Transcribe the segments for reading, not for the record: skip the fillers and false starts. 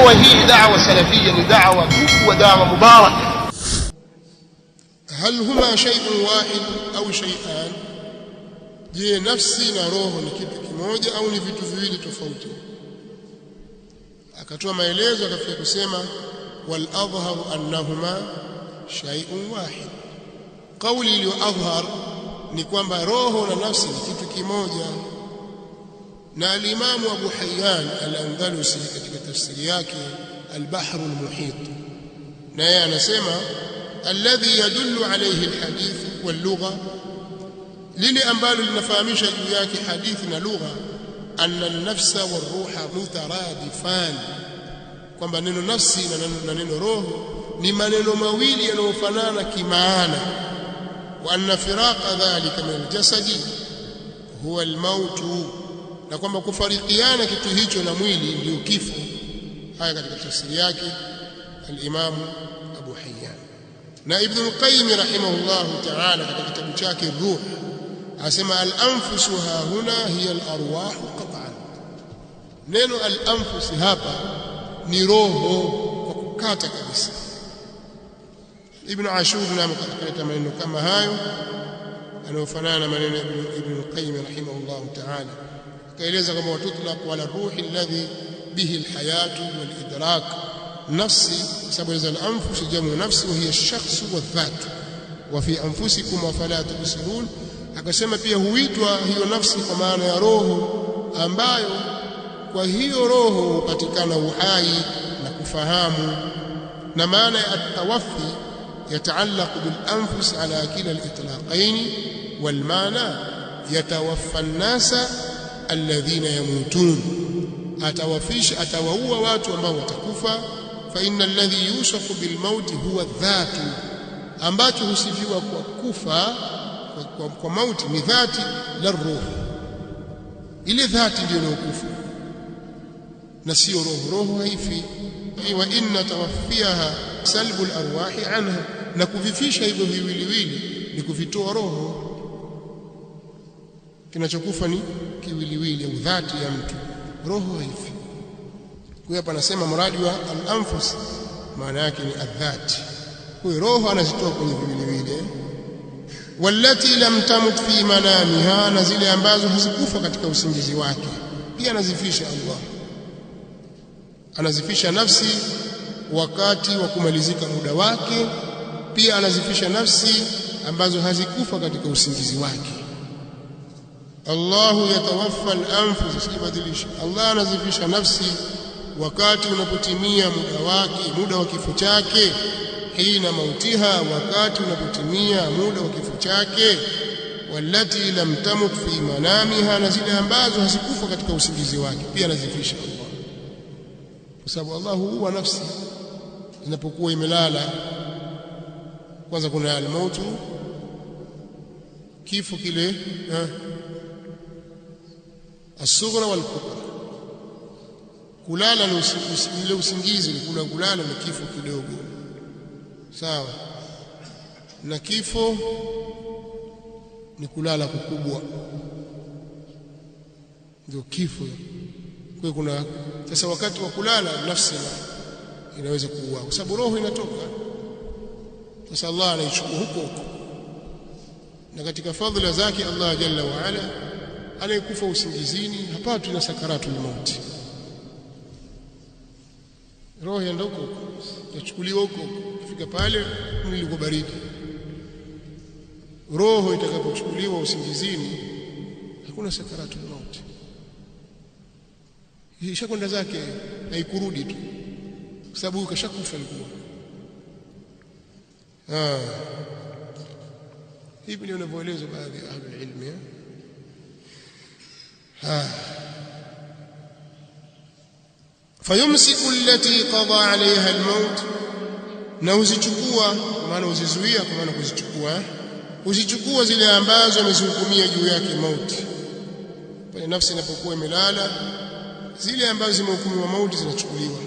دعوة هي دعوة سلفية لدعوة ودعوة مباركة. هل هما شيء واحد أو شيئان؟ je, nafsi na roho ni kitu kimoja au ni vitu viwili tofauti? Akatoa maelezo akafika kusema wal adhharu annahuma shay'un wahid. Kauli iliyo adhhar ni kwamba roho na nafsi ni kitu kimoja. Na al-Imam Abu Hayyan al-Andalusi katika tafsiri yake al-Bahr al-Muhit naye anasema alladhi yadullu alayhi al-hadith wal-lugha, lile ambalo linafahamisha juu yake hadithi na lugha, anna an-nafsa war-ruha mutaradifan, kwamba neno nafsi na neno roho ni maneno mawili yanayofanana kimaana. Wa anna firaqa dhalika min al-jasadi huwa al-maut, na kwamba kufarikiana kitu hicho na mwili ndio kifo. Haya katika tafsiri yake al-Imam Abu Hayyan. Na Ibn al-Qayyim rahimahullah ta'ala katika kitabu chake Ruh asema al-anfusu hahuna hiya al-arwah qat'an. Neno al-anfus hapa ni roho kwa kukata kabisa. Ibn Ashur na amekaleta maneno kama hayo yanayofanana na maneno ya Ibn al-Qayyim rahimahullah ta'ala, kaeleza kama watutlaq wala ruhi alladhi bihi al-hayatu wal-idrak nafsi, sababu al-anfus jamu nafsi wa hiya ash-shakhs wa-dhat wa fi anfusikum afala tubsirun. Akasema pia huitwa hiyo nafsi kwa maana ya roho, ambayo kwa hiyo roho hupatikana uhai na kufahamu. Na maana ya at-tawaffi yataallaqu bil-anfus ala kila al-itlaqayn, wal maana yatawaffa an-nasa alladhina yamutun, atawafisha atawaua watu ambao watakufa. Fa innal ladhi yusafu bil maut huwa dhatu, ambacho husifiwa kwa kufa kwa mauti ni dhati la roho. Ile dhati ndio inayokufa na sio roho. Roho haifi. Wa inna tawaffiha salbul arwahi anha, na kuvifisha hivyo viwiliwili ni kuvitoa roho. Kinachokufa ni kiwiliwili au dhati ya mtu, roho haifi. Kwa hapa anasema muradi wa al-anfus maana yake ni adhati. Kwa hiyo roho anazitoa kwenye viwiliwili. Wallati lam tamut fi manamiha, na zile ambazo hazikufa katika usingizi wake pia anazifisha Allah. Anazifisha nafsi wakati wa kumalizika muda wake, pia anazifisha nafsi ambazo hazikufa katika usingizi wake. Allahu yatawaffa al-anfus, sibadilisha. Allah anazifisha nafsi wakati unapotimia muda wake, muda wa kifo chake. Hina mautiha, wakati unapotimia muda wa kifo chake. Wallati lam tamut fi manamiha, na zile ambazo hazikufa katika usingizi wake pia anazifisha Allah, kwa sababu Allah huwa nafsi inapokuwa imelala. Kwanza kuna al-mautu, kifo kile as-sughra wal-kubra. Kulala ni ile usingizi, kuna kulala na kifo kidogo, sawa, na kifo ni kulala kukubwa, ndio kifo. Kwa kuna sasa wakati wa kulala nafsi inaweza kuua, kwa sababu roho inatoka. Sasa Allah anaichukua huko, na katika fadhila zake Allah jalla wa ala, anayekufa usingizini hapatwi na sakaratul mauti. Roho yaondoka huko, yachukuliwa huko, kifika pale mwili uko baridi. Roho itakapochukuliwa usingizini hakuna sakaratul mauti, ishakwenda zake, haikurudi tu, kwa sababu kashakufa alikuwa. Hivi ndio wanavyoeleza baadhi ya ahli ilmi. Fayumsiku allati qada alaiha almaut, na uzichukua, kwa maana uzizuia, kwa maana kuzichukua, uzichukua zile ambazo amezihukumia juu yake mauti. Pale nafsi inapokuwa imelala, zile ambazo zimehukumiwa mauti zinachukuliwa.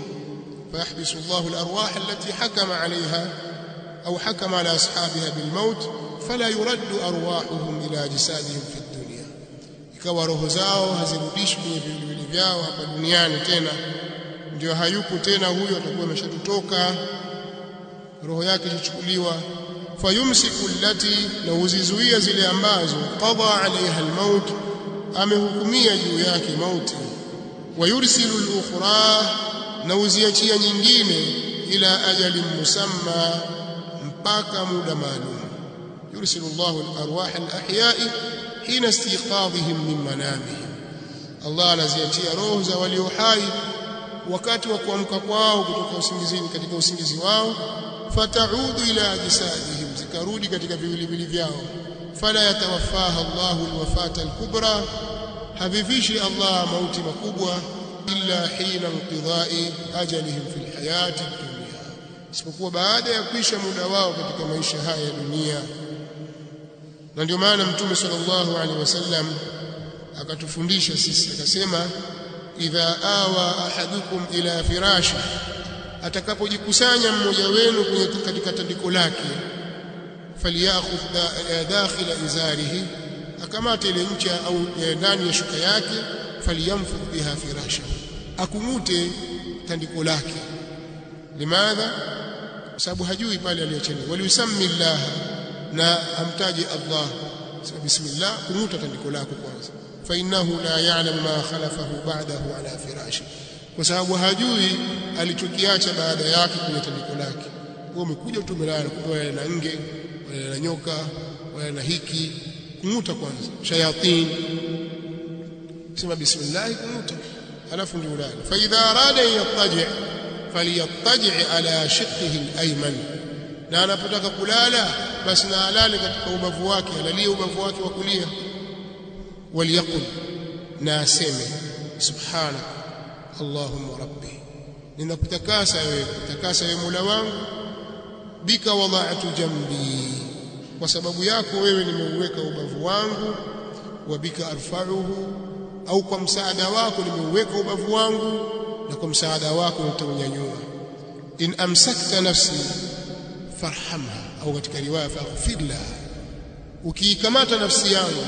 Fayahbisu Allahu al-arwah allati hakama alaiha au hakama ala ashabiha bilmaut fala yuraddu arwahuhum ila ajsadihim fi dunya, ikawa roho zao hazirudishwi kwenye viwiliwili vyao hapa duniani tena, ndio hayupo tena huyo, atakuwa ameshatutoka, roho yake ichukuliwa. Fayumsiku allati, na huzizuia zile ambazo qada alaiha almaut, amehukumia juu yake mauti. Wayursilu al-ukhra, na huziachia nyingine, ila ajalin musamma, mpaka muda maalum. Yursilu Allahu al-arwah al-ahya'i hina istiqadhihim min manamihim, Allah anaziachia roho za walio hai wakati wa kuamka kwao kutoka usingizini, katika usingizi wao. Fataudu ila ajsadihim, zikarudi katika viwiliwili vyao. Fala yatawaffaha Allahu alwafata alkubra, havivishi Allah mauti makubwa, illa hina inqidai ajalihim fil hayati dunya, isipokuwa baada ya kuisha muda wao katika maisha haya ya dunia. Na ndio maana Mtume sallallahu alaihi wasallam akatufundisha sisi, akasema idha awa ahadukum ila firashi, atakapojikusanya mmoja wenu katika tandiko lake, falyakhudh dakhila izarihi, akamate ile ncha au ndani ya shuka yake, falyamfudh biha firasha, akungute tandiko lake. Limadha? Kwa sababu hajui pale aliyochelewa. Waliusammi Allah, na amtaje Allah, sema bismillah, kunguta tandiko lako kwanza. Fa innahu la ya'lamu ma khalafahu ba'dahu ala firashi, kwa sababu hajui alichokiacha baada yake kwenye tandiko lake. Wewe umekuja tu umelala, kumbe na nge, wala na nyoka, wala na hiki. Kunguta kwanza, shayatin, sema bismillah, kunguta, alafu ndio ulale. Fa idha arada yattaji' falyattaji' ala shiqqihi al-ayman, na anapotaka kulala basi na alale katika ubavu wake, alalie ubavu wake wa kulia. Waliyaqul, na aseme subhanak allahumma rabbi, ninakutakasa wewe, kutakasa wewe Mola wangu, bika wada'tu jambi, kwa sababu yako wewe nimeuweka ubavu wangu, wa bika arfa'uhu, au kwa msaada wako nimeuweka ubavu wangu, na kwa msaada wako nitaunyanyua. In amsakta nafsi farhamha, au katika riwaya faghfir laha, ukiikamata nafsi yangu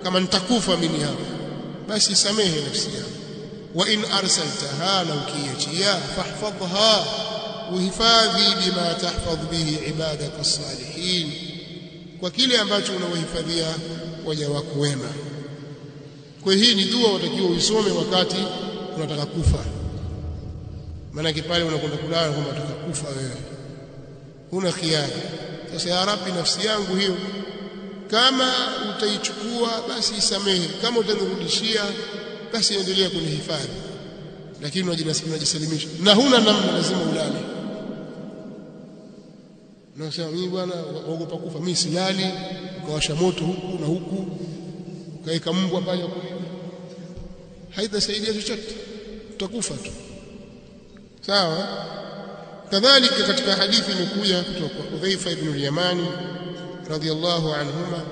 kama nitakufa mimi hapa, basi samehe nafsi yangu. Wa in arsaltaha, na ukiachia, fahfadhha, uhifadhi bima tahfadh bihi ibadaka as-salihin, kwa kile ambacho unawahifadhia waja wako wema. Kwa hii ni dua watakiwa uisome wakati unataka kufa, maana pale unakwenda kulala kwamba unataka kufa wewe, huna khiari. Sasa ya Rabbi, nafsi yangu hiyo kama utaichukua basi isamehe, kama utanirudishia basi endelea kunihifadhi, lakini unajisalimisha na huna namna, lazima ulale. Na sasa mimi bwana waogopa kufa, mimi silali, ukawasha moto huku na huku, ukaweka mbwa pale kulia, haitasaidia chochote, utakufa tu. Sawa. Kadhalika katika hadithi imekuja kutoka kwa Hudhaifa ibn al-Yamani radhiyallahu anhuma,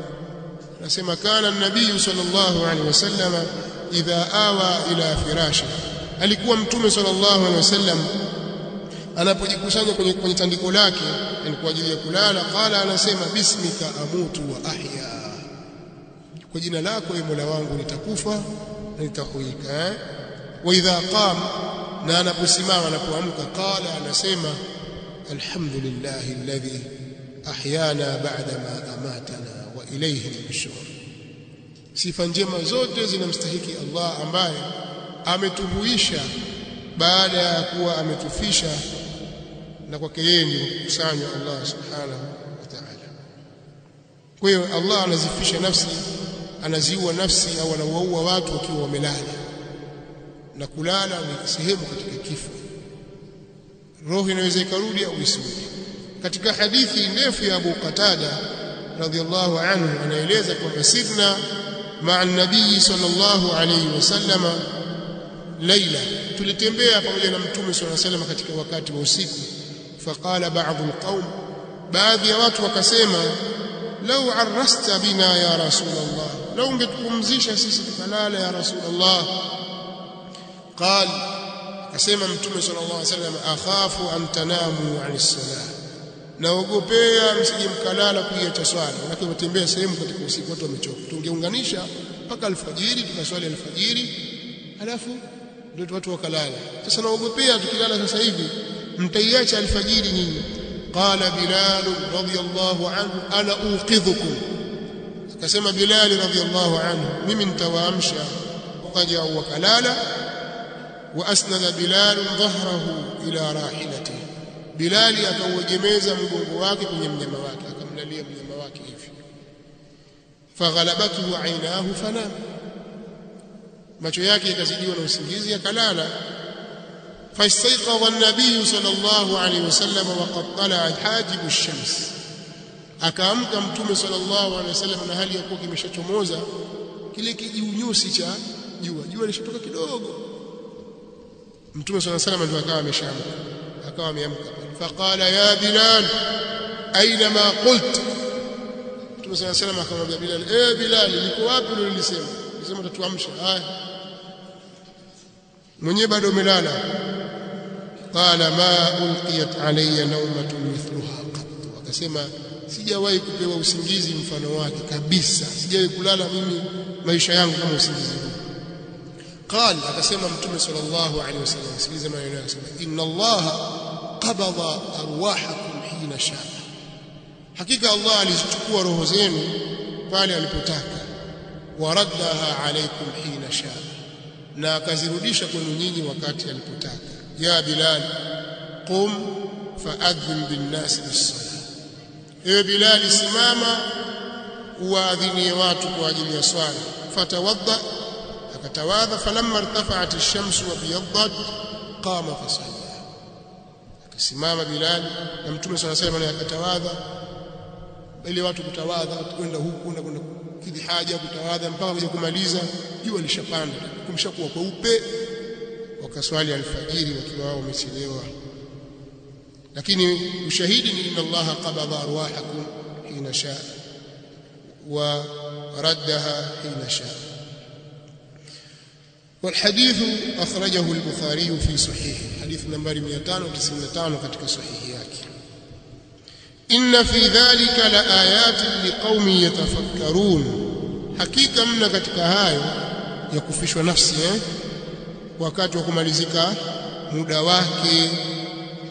anasema kana an-nabiy sallallahu alaihi wasallam idha awa ila firashi, alikuwa Mtume sallallahu alaihi wasallam anapojikusanya kwenye tandiko lake, yani kwa ajili ya kulala, qala, anasema bismika amutu wa ahya, kwa jina lako ewe Mola wangu nitakufa na nitahuika. Wa idha qam, na anaposimama, anapoamka, qala, anasema alhamdulillahi alladhi ahyana ba'da ma amatana wa ilayhi al-nushur. Sifa njema zote zinamstahiki Allah ambaye ametuhuisha baada ya kuwa ametufisha, na kwake yeye ndio kukusanywa Allah subhanahu wa ta'ala. Kwa hiyo Allah anazifisha nafsi, anaziua nafsi, au anawaua watu wakiwa wamelala, na kulala ni sehemu katika kifo. Roho inaweza ikarudi au isirudi. Katika hadithi ndefu ya Abu Qatada radhiyallahu anhu anaeleza kwamba sirna ma'a an-nabii sallallahu alayhi wasallam laila, tulitembea pamoja na Mtume sallallahu alayhi wasallam katika wakati wa usiku. Faqala ba'd al-qaum, baadhi ya watu wakasema, law arrasta bina ya Rasulullah, law ungetupumzisha sisi tukalala ya Rasulullah. Qal, akasema Mtume sallallahu alayhi wasallam, akhafu an tanamu 'ani as-salah, naogopea msije mkalala kuiacha swala. Maana watembea sehemu katika usiku, watu wamechoka, tungeunganisha mpaka alfajiri, tukaswali alfajiri, alafu ndio watu wakalala. Sasa naogopea tukilala sasa hivi mtaiacha alfajiri nyinyi. Qala Bilal radhiyallahu anhu ana uqidhukum, akasema Bilal radhiyallahu anhu mimi nitawaamsha. Wakaja wakalala. Wa asnada Bilal dhahrahu ila rahilatihi, Bilal akauegemeza mgongo wake kwenye mnyama wake, akamlalia mnyama wake hivi. Faghalabatuhu ainahu fanam, macho yake yakazidiwa na usingizi akalala. Fastayqadha an-nabiy sallallahu alayhi wasallam wa qad tala'a hajibu ash-shams, akaamka mtume sallallahu alayhi wasallam na hali yakuwa kimeshachomoza kile kijiunyusi cha jua lishatoka kidogo. Mtume sallallahu alayhi wasallam ndio akawa ameshaamka, akawa ameamka. Faqala ya Bilal aina ma qult, Mtume sallallahu alayhi wasallam akamwambia Bilal, Bilal niko wapi ulilisema? Nilisema tatuamsha. Haya, mwenyewe bado umelala. Qala ma ulqiyat alayya nawmatun mithluha qat, akasema sijawahi kupewa usingizi mfano wake kabisa, sijawahi kulala mimi maisha yangu kama usingizi huu. Qala, akasema Mtume sallallahu alayhi wasallam, sikiliza maneno yake, inna Allaha qabada arwahakum hina shaa, hakika Allah alizichukua roho zenu pale alipotaka. Wa raddaha alaykum hina shaa, na akazirudisha kwenu nyinyi wakati alipotaka. Ya Bilal qum faadhin bin-nas bis-salah, ewe Bilal simama uadhinie watu kwa ajili ya swala. Fatawadda, akatawadha. Falamma irtafa'at ash-shamsu wa biyaddat qama fasalla, akasimama Bilal na Mtume sallallahu alayhi wasallam akatawadha. Ile watu kutawadha kwenda huku na kwenda kidhi haja kutawadha mpaka kuja kumaliza jua lishapanda, kumshakuwa kweupe, wakaswali alfajiri wakiwa wao wamechelewa. Lakini ushahidi ni inna Allaha qabada arwahakum hina shaa wa raddaha hina shaa. والحديث أخرجه البخاري في صحيح، حديث نمبر 595 katika sahihi yake. إن في ذلك لآيات لقوم يتفكرون، hakika mna katika hayo ya kufishwa nafsi wakati wa kumalizika muda wake,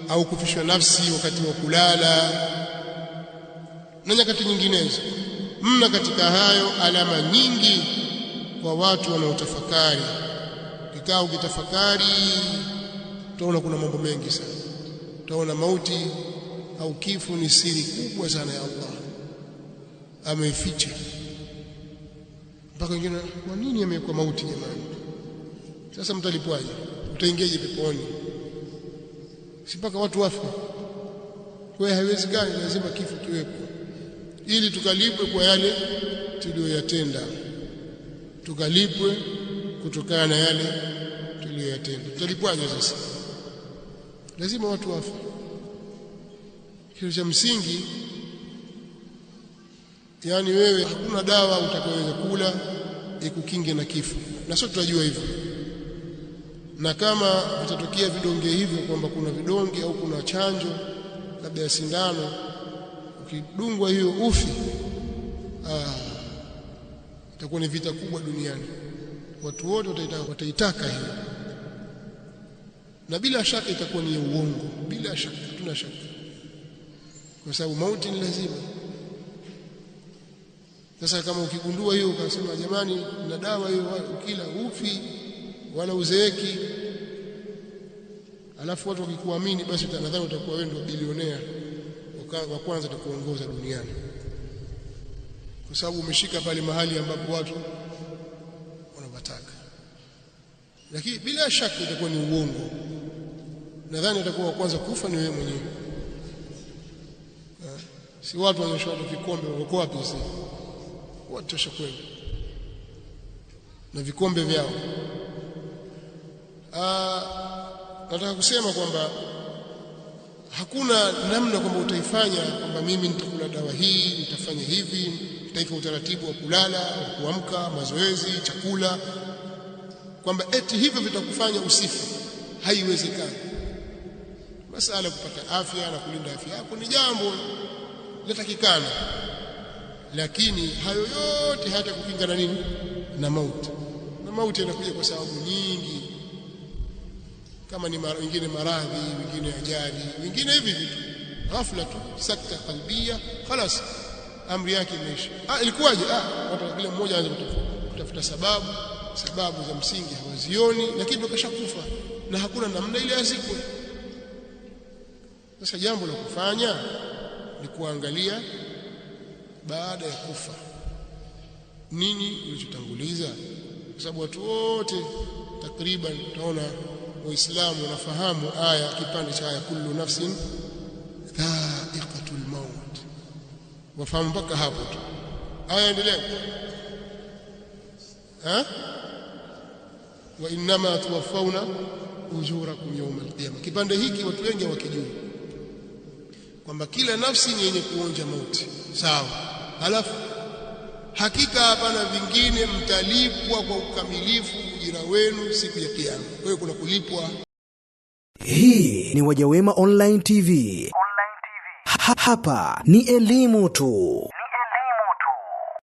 au kufishwa nafsi wakati wa kulala na nyakati nyinginezo. Mna katika hayo alama nyingi kwa watu wanaotafakari. Kikao ukitafakari utaona kuna mambo mengi sana. Utaona mauti au kifo ni siri kubwa sana ya Allah, ameificha. Mpaka wengine, kwa nini amekuwa mauti jamani? Sasa mtalipwaje? Utaingiaje peponi? Si mpaka watu wafe? Kwa hiyo haiwezekani, lazima kifo kiwepo ili tukalipwe kwa yale tuliyoyatenda, tukalipwe kutokana na yale tuliyoyatenda. Tutalipwaje sasa? Lazima watu wafe. Kitu cha msingi, yani wewe hakuna dawa utakayoweza kula ikukinge na kifo, na sote tunajua hivyo. Na kama vitatokea vidonge hivyo kwamba kuna vidonge au kuna chanjo labda ya sindano, ukidungwa hiyo ufi, itakuwa ni vita kubwa duniani. Watu wote wataitaka hiyo, na bila shaka itakuwa ni uongo, bila shaka, tuna shaka, kwa sababu mauti ni lazima. Sasa kama ukigundua hiyo ukasema jamani na dawa hiyo ukila ufi wala uzeeki, alafu watu wakikuamini, basi nadhani utakuwa wewe ndio bilionea wa kwanza utakuongoza duniani, kwa sababu umeshika pale mahali ambapo watu wanapataka. Lakini bila shaka itakuwa ni uongo. Nadhani utakuwa wa kwanza kufa ni wewe mwenyewe. Si watu wanyosha watu vikombe, wako wapi sasa? Watu washakwenda na vikombe vyao. Nataka kusema kwamba hakuna namna kwamba utaifanya kwamba mimi nitakula dawa hii, nitafanya hivi, nitaifa utaratibu wa kulala, wa kuamka, mazoezi, chakula, kwamba eti hivyo vitakufanya usife. Haiwezekani. Masala kupata afya na kulinda afya yako ni jambo latakikana, lakini hayo yote hata kukinga na nini? Na mauti. Na mauti yanakuja kwa sababu nyingi. kama ni wengine maradhi, wengine ajali, wengine hivi vitu ghafla tu sakta qalbia, خلاص amri yake imeisha. Ilikuwaje? Watu kila mmoja anaanza kutafuta sababu za msingi hawazioni, lakini tukashakufa na hakuna namna ile azikwe. Sasa jambo la kufanya ni kuangalia baada ya kufa nini kilichotanguliza, kwa sababu watu wote takriban utaona waislamu wanafahamu aya, kipande cha aya kullu nafsin dha'iqatul maut, wafahamu mpaka hapo tu. Aya endelea, wa inma tuwaffawna ujurakum yawm alqiyamah. Kipande hiki watu wengi hawakijui kwamba kila nafsi ni yenye kuonja mauti, sawa. Halafu hakika hapana vingine, mtalipwa kwa ukamilifu ujira wenu siku ya kiyama. Kwa hiyo kuna kulipwa. Hii ni Wajawema Online TV. Hapa ni elimu tu.